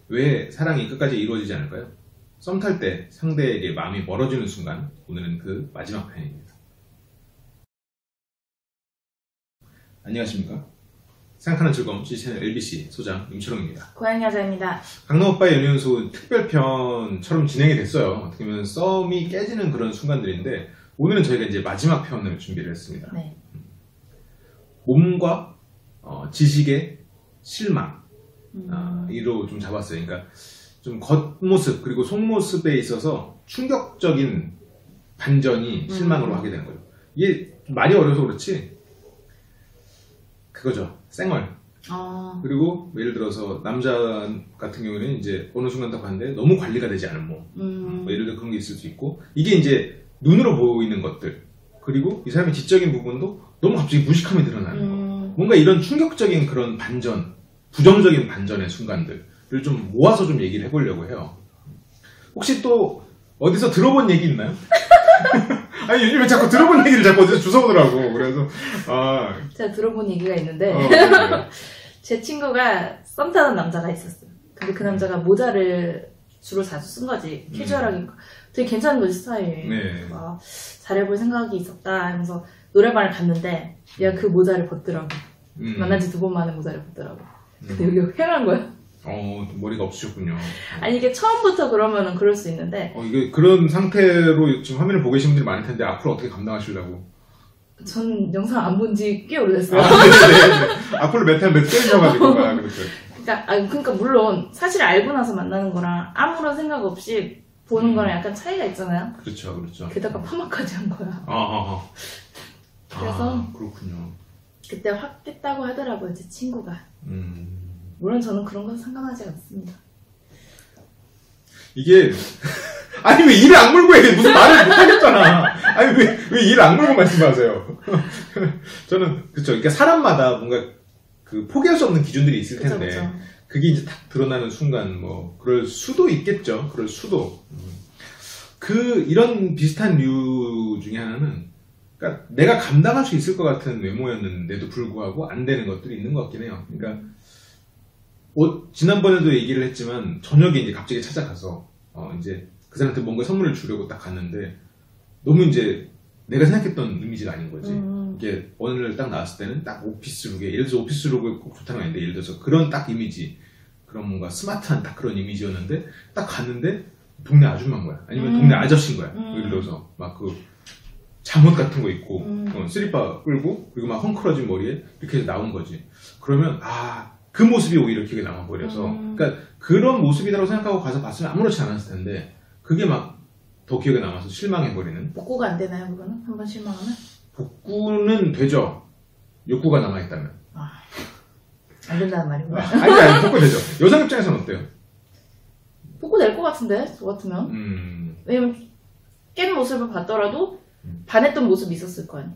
왜 사랑이 끝까지 이루어지지 않을까요? 썸 탈 때 상대에게 마음이 멀어지는 순간, 오늘은 그 마지막 편입니다. 안녕하십니까? 생각하는 즐거움 CC채널 LBC 소장 임철웅입니다. 고양이 여자입니다. 강남오빠의 연애연수 특별편처럼 진행이 됐어요. 어떻게 보면 썸이 깨지는 그런 순간들인데, 오늘은 저희가 이제 마지막 편을 준비를 했습니다. 네. 몸과 지식의 실망, 이로 좀 잡았어요. 그러니까 좀 겉모습 그리고 속모습에 있어서 충격적인 반전이 실망으로 하게 되는 거예요. 이게 말이 어려서 그렇지 그거죠. 쌩얼. 그리고 예를 들어서 남자 같은 경우는 이제 어느 순간 딱 봤는데 너무 관리가 되지 않은 몸, 뭐 예를 들어 그런 게 있을 수 있고, 이게 이제 눈으로 보이는 것들, 그리고 이 사람의 지적인 부분도 너무 갑자기 무식함이 드러나는 거. 뭔가 이런 충격적인 그런 반전, 부정적인 반전의 순간들을 좀 모아서 좀 얘기를 해보려고 해요. 혹시 또 어디서 들어본 얘기 있나요? 아니, 요즘에 자꾸 들어본 얘기를 자꾸 어디서 주워오더라고. 그래서 제가 들어본 얘기가 있는데 네. 제 친구가 썸 타던 남자가 있었어요. 근데 그 남자가 모자를 주로 자주 쓴 거지. 캐주얼하게 되게 괜찮은 거지, 스타일이. 네. 잘해볼 생각이 있었다 하면서 노래방을 갔는데 얘가 그 모자를 벗더라고. 만난 지 2번 만에 모자를 벗더라고. 근데 여기가 휑한 거야. 머리가 없으셨군요. 아니, 이게 처음부터 그러면은 그럴 수 있는데 이게 그런 상태로 지금 화면을 보고 계신 분들이 많을 텐데 앞으로 어떻게 감당하시려고? 전 영상 안 본 지 꽤 오래됐어요. 네네네. 앞으로 몇 개셔가지고 그렇죠. 그러니까 물론 사실 알고 나서 만나는 거랑 아무런 생각 없이 보는 거랑 약간 차이가 있잖아요. 그렇죠. 게다가 파마까지 한 거야. 그래서 그렇군요. 그때 확 깼다고 하더라고요, 제 친구가. 물론 저는 그런 건 상관하지 않습니다. 이게 아니 왜 이를 악물고 해? 무슨 말을 못 하겠잖아. 아니 왜 이를 악물고 말씀하세요? 저는 그렇죠. 그러니까 사람마다 뭔가 그 포기할 수 없는 기준들이 있을 텐데, 그쵸. 그게 이제 딱 드러나는 순간 뭐 그럴 수도 있겠죠. 그럴 수도. 이런 비슷한 류 중에 하나는, 그러니까 내가 감당할 수 있을 것 같은 외모였는데도 불구하고 안 되는 것들이 있는 것 같긴 해요. 그러니까 지난번에도 얘기를 했지만 저녁에 이제 갑자기 찾아가서 이제 그 사람한테 뭔가 선물을 주려고 딱 갔는데 너무 이제 내가 생각했던 이미지가 아닌 거지. 이게 어느 날 딱 나왔을 때는 딱 오피스룩에, 예를 들어서 오피스룩이 꼭 좋다는 건 아닌데, 예를 들어서 그런 딱 이미지, 그런 뭔가 스마트한 딱 그런 이미지였는데 딱 갔는데 동네 아줌마인 거야. 아니면 동네 아저씨인 거야. 예를 들어서 막 그 잠옷 같은 거 입고 슬리퍼 끌고 그리고 막 헝클어진 머리에 이렇게 해서 나온 거지. 그러면 그 모습이 오히려 기억에 남아버려서, 그러니까 그런 모습이라고 생각하고 가서 봤으면 아무렇지 않았을 텐데 그게 막 더 기억에 남아서 실망해버리는. 복구가 안 되나요, 그거는? 한번 실망하면? 복구는 되죠. 욕구가 남아있다면. 안 된다는 말이구나. 아니, 복구 되죠. 여성 입장에서는 어때요? 복구 될 것 같은데, 저 같으면. 왜냐면 깬 모습을 봤더라도 반했던 모습이 있었을 거 아니에요.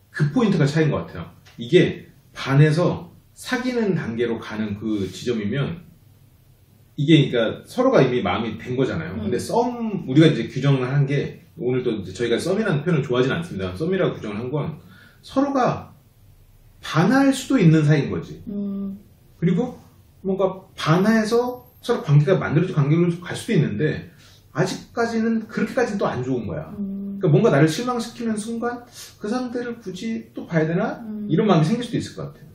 그 포인트가 차이인 것 같아요. 이게 반해서 사귀는 단계로 가는 그 지점이면, 이게 그러니까 서로가 이미 마음이 된 거잖아요. 근데 우리가 이제 규정을 한 게, 오늘도 이제 저희가 썸이라는 표현을 좋아하진 않습니다. 썸이라고 규정을 한 건 서로가 반할 수도 있는 사이인 거지. 그리고 뭔가 반해서 서로 관계가 만들어질 관계로 갈 수도 있는데, 아직까지는 그렇게까지는 또 안 좋은 거야. 그러니까 뭔가 나를 실망시키는 순간 그 상태를 굳이 또 봐야 되나? 이런 마음이 생길 수도 있을 것 같아요.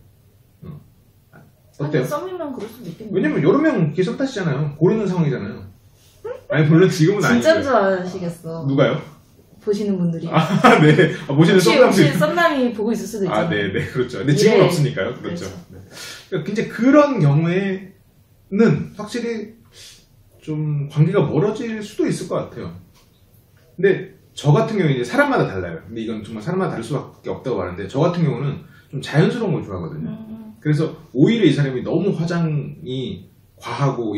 어때요? 썸이면 그럴 수도 있겠네요. 왜냐면 여러 명 계속 타시잖아요. 고르는 상황이잖아요. 아니 물론 지금은 아니죠. 진짜 좋아하시겠어. 누가요? 보시는 분들이. 네. 보시는 썸남들이. 혹시 썸남이 보고 있을 수도 있잖아요. 네, 그렇죠. 근데 지금은 없으니까요. 그렇죠. 네. 그러니까 이제 그런 경우에는 확실히 좀 관계가 멀어질 수도 있을 것 같아요. 근데 저 같은 경우는 이제 사람마다 달라요. 근데 이건 정말 사람마다 다를 수밖에 없다고 말하는데, 저 같은 경우는 좀 자연스러운 걸 좋아하거든요. 그래서 오히려 이 사람이 너무 화장이 과하고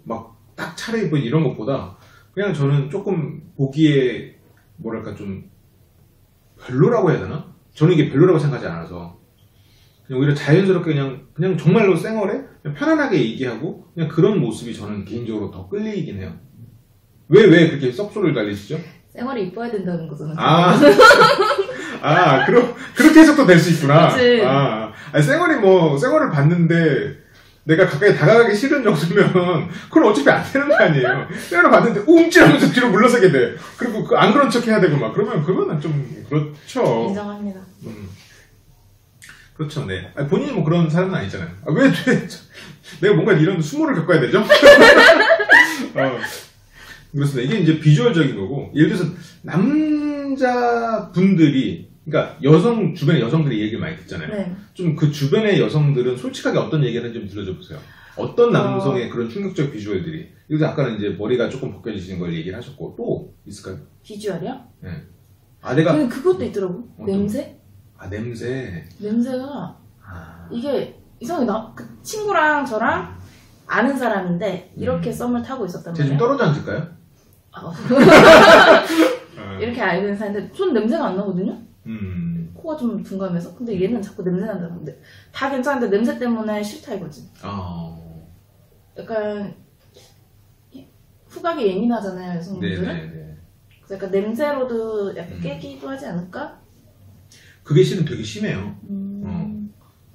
막 딱 차려입은 이런 것보다 그냥 저는 조금 보기에 뭐랄까 좀 별로라고 해야 되나? 저는 이게 별로라고 생각하지 않아서 그냥 오히려 자연스럽게 그냥 정말로 쌩얼에 그냥 편안하게 얘기하고 그냥 그런 모습이 저는 개인적으로 더 끌리긴 해요. 왜 그렇게 썩소리를 달리시죠? 쌩얼이 이뻐야 된다는 거잖아요. 그렇게 해석도 될 수 있구나. 그치. 쌩얼을 봤는데 내가 가까이 다가가기 싫은 정도면 그건 어차피 안 되는 거 아니에요. 때려봤는데 움찔하면서 뒤로 물러서게 돼. 그리고 안 그런 척 해야 되고 막 그러면 그거는 좀 그렇죠. 인정합니다. 그렇죠. 네. 아니, 본인이 뭐 그런 사람은 아니잖아요. 왜 내가 뭔가 이런 수모를 겪어야 되죠? 그렇습니다. 이게 이제 비주얼적인 거고, 예를 들어서 남자분들이, 그러니까 주변의 여성들이 얘기를 많이 듣잖아요. 네. 좀 그 주변의 여성들은 솔직하게 어떤 얘기를 하는지 좀 들려줘 보세요. 어떤 남성의 그런 충격적 비주얼들이. 예를 들어 아까는 이제 머리가 조금 벗겨지신 걸 얘기를 하셨고, 또 있을까요? 비주얼이요? 네. 아, 내가. 근데 그것도 있더라고. 냄새? 아, 냄새. 냄새가, 이게 이상하게 그 친구랑 저랑 아는 사람인데, 이렇게 썸을 타고 있었단 쟤 좀 말이에요. 떨어져 앉을까요? 이렇게 알고 있는 사람인데, 전 냄새가 안 나거든요? 코가 좀 둔감해서. 근데 얘는 자꾸 냄새 난다는데. 다 괜찮은데 냄새 때문에 싫다 이거지. 약간, 후각이 예민하잖아요, 여성분들은. 네네네. 그래서 약간 냄새로도 약간 깨기도 하지 않을까? 그게 실은 되게 심해요.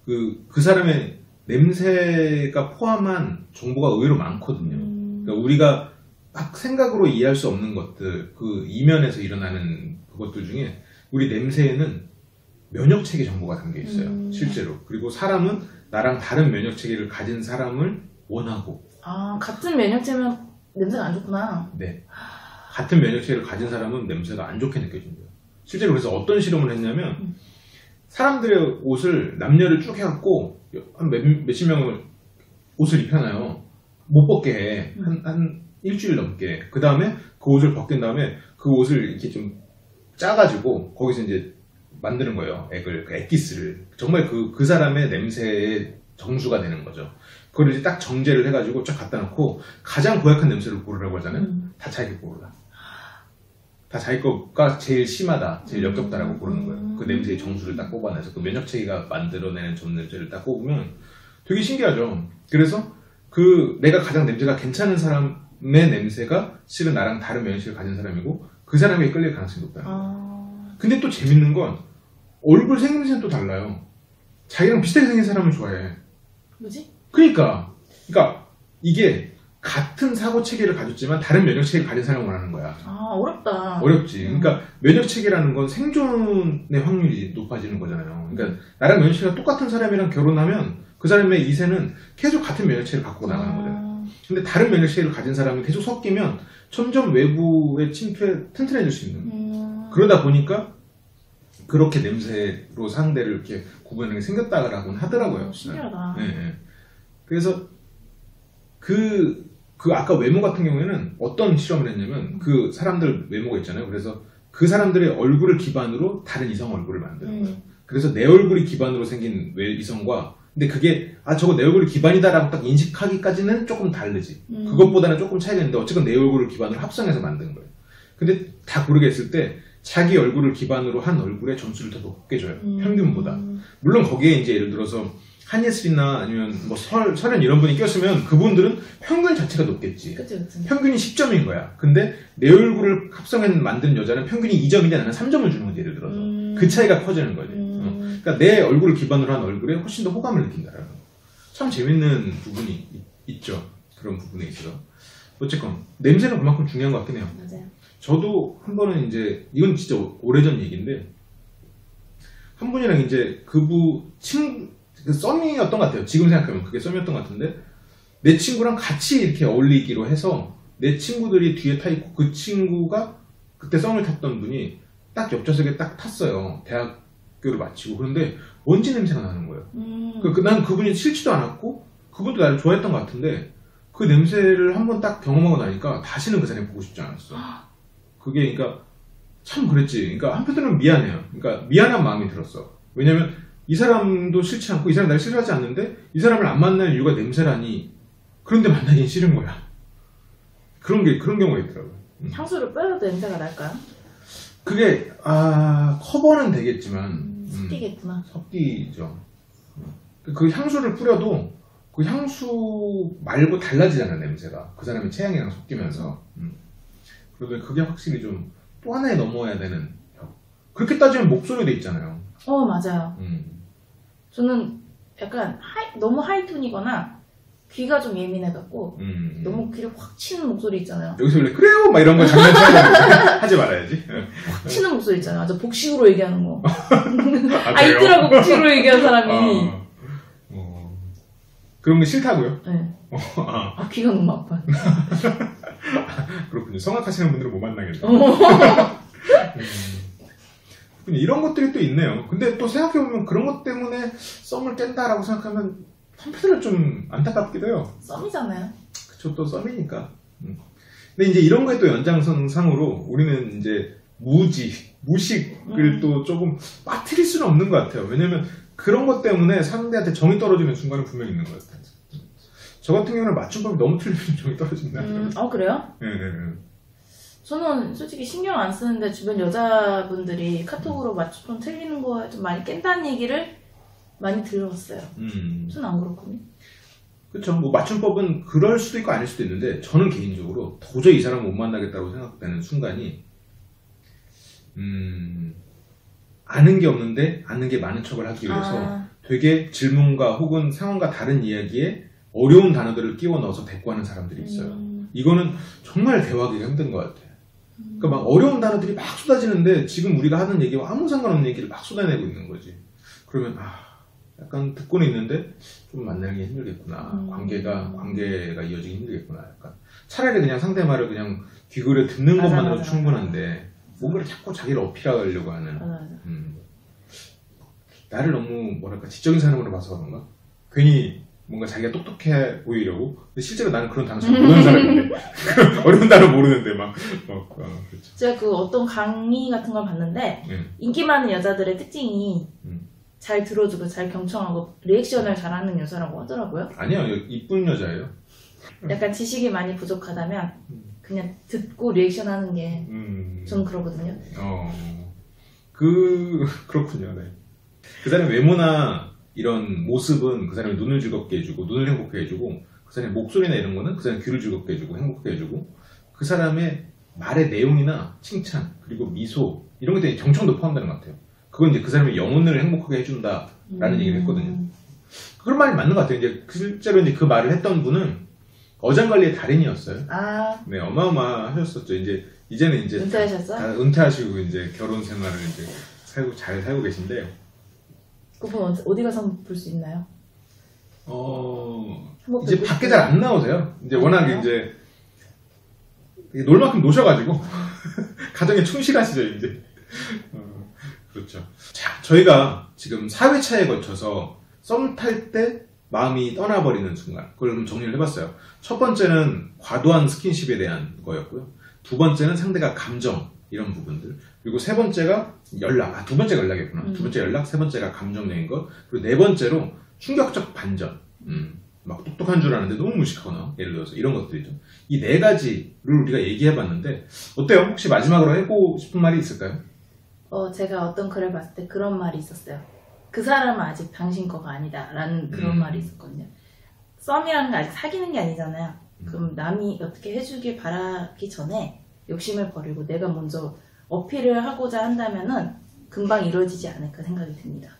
그 사람의 냄새가 포함한 정보가 의외로 많거든요. 그러니까 우리가 막 생각으로 이해할 수 없는 것들, 그 이면에서 일어나는 그것들 중에 우리 냄새에는 면역체계 정보가 담겨 있어요. 실제로. 그리고 사람은 나랑 다른 면역체계를 가진 사람을 원하고. 아, 같은 면역체면 냄새가 안 좋구나. 네. 같은 면역체계를 가진 사람은 냄새가 안 좋게 느껴진대요. 실제로 그래서 어떤 실험을 했냐면 사람들의 옷을 남녀를 쭉 해갖고 한 몇십 명을 옷을 입혀놔요. 못 벗게 해. 한 일주일 넘게. 그 다음에 그 옷을 벗긴 다음에 그 옷을 이렇게 좀 짜가지고 거기서 이제 만드는 거예요. 그 액기스를. 정말 그 사람의 냄새의 정수가 되는 거죠. 그걸 이제 딱 정제를 해가지고 쫙 갖다 놓고 가장 고약한 냄새를 고르라고 하잖아요. 다 자기 고르라. 다 자기 거가 제일 심하다, 제일 역겹다라고 고르는 거예요. 그 냄새의 정수를 딱 뽑아내서 그 면역체계가 만들어내는 전 냄새를 딱 뽑으면 되게 신기하죠. 그래서 내가 가장 냄새가 괜찮은 사람의 냄새가 실은 나랑 다른 면역체계를 가진 사람이고 그 사람에게 끌릴 가능성이 높다. 근데 또 재밌는 건 얼굴 생김새는 또 달라요. 자기랑 비슷하게 생긴 사람을 좋아해. 뭐지? 그러니까 이게 같은 사고 체계를 가졌지만 다른 면역 체계를 가진 사람을 원하는 거야. 아, 어렵다. 어렵지. 그러니까 면역 체계라는 건 생존의 확률이 높아지는 거잖아요. 그러니까 나랑 면역 체계가 똑같은 사람이랑 결혼하면 그 사람의 이세는 계속 같은 면역 체계를 갖고 나가는 거잖아요. 근데 다른 면역 체계를 가진 사람이 계속 섞이면 점점 외부의 침투에 튼튼해질 수 있는. 그러다 보니까 그렇게 냄새로 상대를 이렇게 구분하는 게 생겼다라고는 하더라고요. 신기하다. 네. 그래서 아까 외모 같은 경우에는 어떤 실험을 했냐면 그 사람들 외모가 있잖아요. 그래서 그 사람들의 얼굴을 기반으로 다른 이성 얼굴을 만드는 거예요. 그래서 내 얼굴이 기반으로 생긴 이성과 근데 그게 저거 내 얼굴이 기반이다라고 딱 인식하기까지는 조금 다르지. 그것보다는 조금 차이가 있는데 어쨌건 내 얼굴을 기반으로 합성해서 만든 거예요. 근데 다 고르게 했을 때 자기 얼굴을 기반으로 한 얼굴의 점수를 더 높게 줘요. 평균보다. 물론 거기에 이제 예를 들어서 한예슬이나 아니면 뭐 설현 이런 분이 꼈으면 그분들은 평균 자체가 높겠지. 그치. 평균이 10점인 거야. 근데 내 얼굴을 합성해 만든 여자는 평균이 2점인데 나는 3점을 주는 거지, 예를 들어서. 그 차이가 커지는 거지. 그러니까 내 얼굴을 기반으로 한 얼굴에 훨씬 더 호감을 느낀다라는 거. 참 재밌는 부분이 있죠. 그런 부분에 있어서. 어쨌건 냄새는 그만큼 중요한 것 같긴 해요. 맞아요. 저도 한 번은 이제 이건 진짜 오래전 얘기인데 한 분이랑 이제 썸이었던 것 같아요. 지금 생각하면 그게 썸이었던 것 같은데 내 친구랑 같이 이렇게 어울리기로 해서 내 친구들이 뒤에 타 있고 그 친구가 그때 썸을 탔던 분이 딱 옆좌석에 딱 탔어요. 대학교를 마치고. 그런데 먼지 냄새가 나는 거예요. 난 그분이 싫지도 않았고 그분도 나를 좋아했던 것 같은데 그 냄새를 한번 딱 경험하고 나니까 다시는 그 사람이 보고 싶지 않았어. 그게 그러니까 참 그랬지. 그러니까 한편으로는 미안해요. 그러니까 미안한 마음이 들었어. 왜냐면 이 사람도 싫지 않고 이 사람 날 싫어하지 않는데 이 사람을 안 만날 이유가 냄새라니. 그런데 만나긴 싫은 거야. 그런 경우가 있더라고요. 향수를 뿌려도 냄새가 날까요? 그게 커버는 되겠지만 섞이겠구나. 섞이죠. 그 향수를 뿌려도 그 향수 말고 달라지잖아, 냄새가. 그 사람의 체향이랑 섞이면서. 그런데 그게 확실히 좀 또 하나에 넘어야 되는 벽. 그렇게 따지면 목소리도 있잖아요. 맞아요. 저는 약간 너무 하이톤이거나 귀가 좀 예민해갖고 너무 귀를 확 치는 목소리 있잖아요. 여기서 원래 그래요? 막 이런 거 장난쳐야 되는데 하지 말아야지. 확 치는 목소리 있잖아요. 아주 복식으로 얘기하는 거. 아, 있더라고 복식으로 얘기하는 사람이. 그런 거 싫다고요? 네. 귀가 너무 아파요. 그렇군요. 성악하시는 분들은 못 만나겠네요. 이런 것들이 또 있네요. 근데 또 생각해보면 그런 것 때문에 썸을 깬다라고 생각하면 한편으로 좀 안타깝기도 해요. 썸이잖아요. 그쵸, 또 썸이니까. 근데 이제 이런 거에 또 연장선상으로 우리는 이제 무식을 또 조금 빠뜨릴 수는 없는 것 같아요. 왜냐면 그런 것 때문에 상대한테 정이 떨어지는 순간은 분명히 있는 것 같아요. 저 같은 경우는 맞춤법이 너무 틀리면 정이 떨어진다. 그래요? 네. 저는 솔직히 신경 안 쓰는데 주변 여자분들이 카톡으로 맞춤법 틀리는 거 좀 많이 깬다는 얘기를 많이 들었어요. 저는 안 그렇거든요. 그렇죠. 뭐 맞춤법은 그럴 수도 있고 아닐 수도 있는데 저는 개인적으로 도저히 이 사람 못 만나겠다고 생각되는 순간이 아는 게 없는데 아는 게 많은 척을 하기 위해서 되게 질문과 혹은 상황과 다른 이야기에 어려운 단어들을 끼워 넣어서 대꾸하는 사람들이 있어요. 이거는 정말 대화하기가 힘든 것 같아요. 그러니까 막 어려운 단어들이 막 쏟아지는데 지금 우리가 하는 얘기와 아무 상관없는 얘기를 막 쏟아내고 있는 거지. 그러면 약간 듣고는 있는데 좀 만나기 힘들겠구나. 관계가 이어지기 힘들겠구나. 약간 차라리 그냥 상대 말을 그냥 귀걸이 듣는 것만으로 충분한데 뭔가를 자꾸 자기를 어필하려고 하는. 나를 너무 뭐랄까 지적인 사람으로 봐서 그런가? 괜히 뭔가 자기가 똑똑해 보이려고. 근데 실제로 나는 그런 단어 잘 모르는 사람인데 어려운 단어 모르는데 그렇죠. 제가 그 어떤 강의 같은 걸 봤는데 인기 많은 여자들의 특징이 잘 들어주고 잘 경청하고 리액션을 잘하는 여자라고 하더라고요. 아니요, 이쁜 여자예요. 약간 지식이 많이 부족하다면 그냥 듣고 리액션하는 게 저는 그러거든요. 그렇군요. 네. 그 사람의 외모나 이런 모습은 그 사람의 눈을 즐겁게 해주고 눈을 행복해 해주고 그 사람의 목소리나 이런 거는 그 사람의 귀를 즐겁게 해주고 행복하게 해주고 그 사람의 말의 내용이나 칭찬 그리고 미소 이런 것들이 경청도 포함되는 것 같아요. 그건 이제 그 사람의 영혼을 행복하게 해준다라는 얘기를 했거든요. 그런 말이 맞는 것 같아요. 이제 실제로 이제 그 말을 했던 분은 어장관리의 달인이었어요. 네, 어마어마하셨었죠. 이제는 이제 은퇴하셨어요? 다 은퇴하시고 이제 결혼 생활을 이제 잘 살고 계신데. 그분 어디 가서 볼 수 있나요? 이제 밖에 잘 안 나오세요. 이제 워낙 이제 놀 만큼 노셔가지고 가정에 충실하시죠 이제. 그렇죠. 자, 저희가 지금 4회차에 거쳐서 썸 탈 때 마음이 떠나버리는 순간 그걸 좀 정리를 해봤어요. 첫 번째는 과도한 스킨십에 대한 거였고요. 두 번째는 상대가 감정 이런 부분들. 그리고 세 번째가 연락. 두 번째가 연락이었구나. 두 번째 연락, 세 번째가 감정적인 것. 그리고 네 번째로 충격적 반전. 막 똑똑한 줄 아는데 너무 무식하거나 예를 들어서 이런 것들이죠. 이 네 가지를 우리가 얘기해봤는데 어때요? 혹시 마지막으로 해보고 싶은 말이 있을까요? 제가 어떤 글을 봤을 때 그런 말이 있었어요. 그 사람은 아직 당신 거가 아니다 라는 그런 말이 있었거든요. 썸이라는 게 아직 사귀는 게 아니잖아요. 그럼 남이 어떻게 해주길 바라기 전에 욕심을 버리고 내가 먼저 어필을 하고자 한다면은 금방 이루어지지 않을까 생각이 듭니다.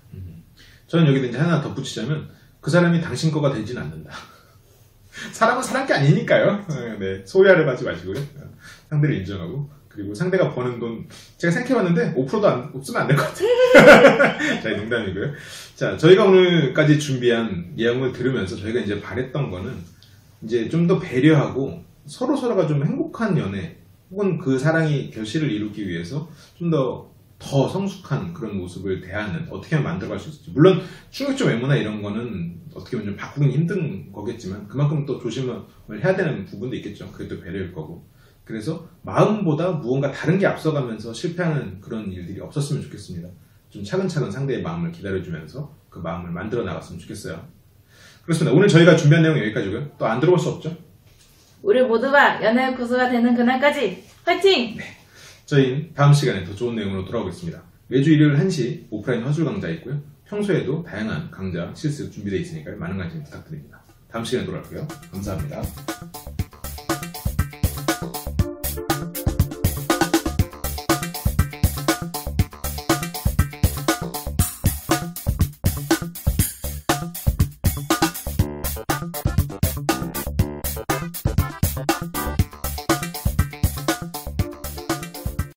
저는 여기다 이제 하나 덧붙이자면 그 사람이 당신 거가 되지는 않는다. 사람은 사람 게 아니니까요. 네, 소외하려 하지 마시고요. 상대를 인정하고 그리고 상대가 버는 돈 제가 생각해봤는데 5%도 없으면 안 될 것 같아요. 자, 농담이고요. 자, 저희가 오늘까지 준비한 내용을 들으면서 저희가 이제 바랬던 거는 이제 좀 더 배려하고 서로가 좀 행복한 연애 혹은 그 사랑이 결실을 이루기 위해서 좀 더 성숙한 그런 모습을 대하는 어떻게 하면 만들어갈 수 있을지. 물론 충격적 외모나 이런 거는 어떻게 보면 좀 바꾸긴 힘든 거겠지만 그만큼 또 조심을 해야 되는 부분도 있겠죠. 그게 또 배려일 거고. 그래서 마음보다 무언가 다른 게 앞서가면서 실패하는 그런 일들이 없었으면 좋겠습니다. 좀 차근차근 상대의 마음을 기다려주면서 그 마음을 만들어 나갔으면 좋겠어요. 그렇습니다. 오늘 저희가 준비한 내용은 여기까지고요. 또 안 들어볼 수 없죠? 우리 모두가 연애 고수가 되는 그날까지 화이팅! 네. 저희는 다음 시간에 더 좋은 내용으로 돌아오겠습니다. 매주 일요일 1시 오프라인 허술 강좌 있고요. 평소에도 다양한 강좌, 실습 준비되어 있으니까 많은 관심 부탁드립니다. 다음 시간에 돌아올게요. 감사합니다.